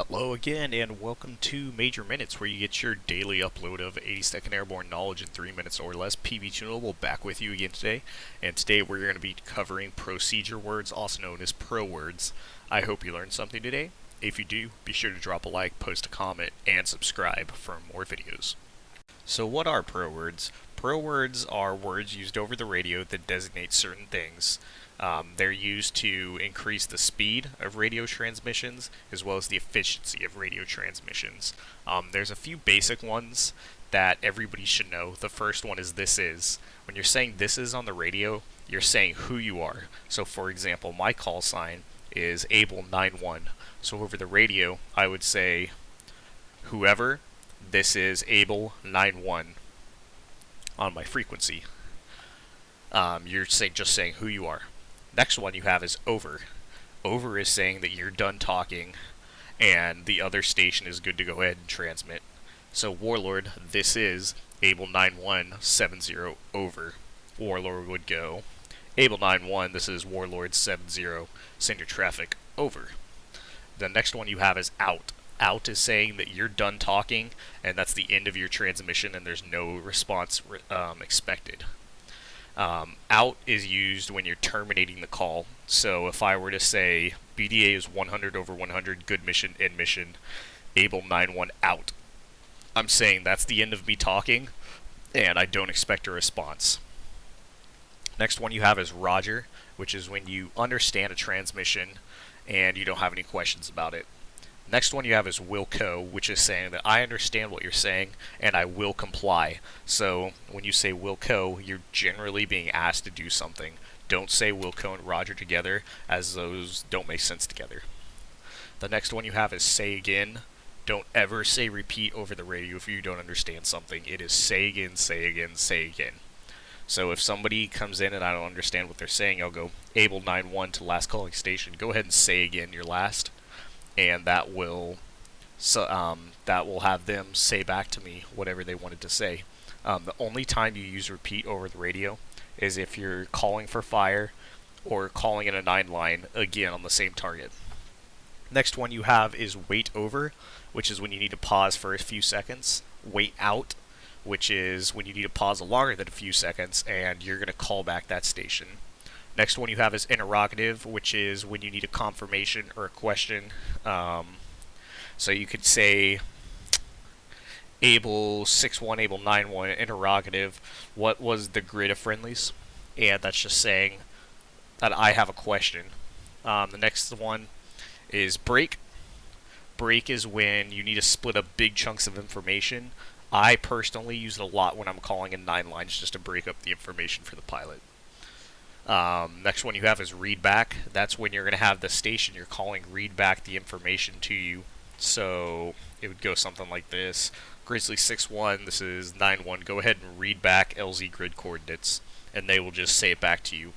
Hello again, and welcome to Major Minutes, where you get your daily upload of 80-second airborne knowledge in 3 minutes or less. PV Tunable back with you again today, and today we're going to be covering procedure words, also known as pro words. I hope you learned something today. If you do, be sure to drop a like, post a comment, and subscribe for more videos. So what are pro words? Pro words are words used over the radio that designate certain things. They're used to increase the speed of radio transmissions as well as the efficiency of radio transmissions. There's a few basic ones that everybody should know. The first one is "this is." When you're saying "this is" on the radio, you're saying who you are. So for example, my call sign is Able91. So over the radio, I would say, "Whoever, this is Able91" on my frequency. You're just saying who you are. Next one you have is over. Over is saying that you're done talking and the other station is good to go ahead and transmit. So Warlord, this is Able9170 over. Warlord would go, Able91, this is Warlord 70, send your traffic over. The next one you have is out. Out is saying that you're done talking and that's the end of your transmission and there's no response expected. Out is used when you're terminating the call. So if I were to say BDA is 100 over 100, good mission, end mission, Able91 out, I'm saying that's the end of me talking and I don't expect a response. Next one you have is Roger, which is when you understand a transmission and you don't have any questions about it. Next one you have is Wilco, which is saying that I understand what you're saying and I will comply. So when you say Wilco, you're generally being asked to do something. Don't say Wilco and Roger together, as those don't make sense together. The next one you have is say again. Don't ever say repeat over the radio if you don't understand something. It is say again, say again, say again. So if somebody comes in and I don't understand what they're saying, I'll go Able91 to last calling station. Go ahead and say again your last. And that will have them say back to me whatever they wanted to say. The only time you use repeat over the radio is if you're calling for fire or calling in a 9 line, again on the same target. Next one you have is wait over, which is when you need to pause for a few seconds. Wait out, which is when you need to pause longer than a few seconds and you're going to call back that station. Next one you have is interrogative, which is when you need a confirmation or a question. So you could say Able61, Able91, interrogative, what was the grid of friendlies? And that's just saying that I have a question. The next one is break. Break is when you need to split up big chunks of information. I personally use it a lot when I'm calling in 9 lines just to break up the information for the pilot. Next one you have is read back. That's when you're going to have the station you're calling read back the information to you. So it would go something like this. Grizzly 6-1, this is 9-1, go ahead and read back LZ grid coordinates. And they will just say it back to you.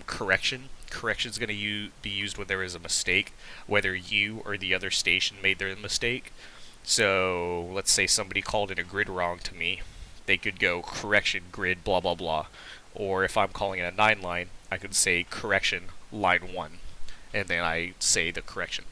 Correction. Correction is going to be used when there is a mistake, whether you or the other station made their mistake. So let's say somebody called in a grid wrong to me. They could go correction grid blah blah blah. Or if I'm calling in a 9 line, I could say correction line 1, and then I say the correction.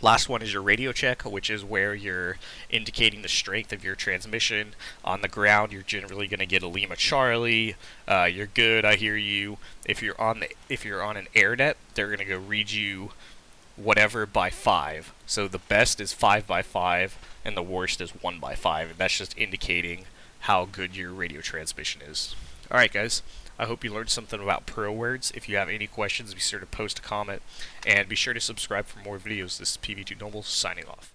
Last one is your radio check, which is where you're indicating the strength of your transmission. On the ground, you're generally going to get a Lima Charlie. You're good, I hear you. If you're on an AirNet, they're going to go read you whatever by 5. So the best is 5 by 5, and the worst is 1 by 5, and that's just indicating how good your radio transmission is. Alright guys, I hope you learned something about pro words. If you have any questions, be sure to post a comment, and be sure to subscribe for more videos. This is PV2 Noble signing off.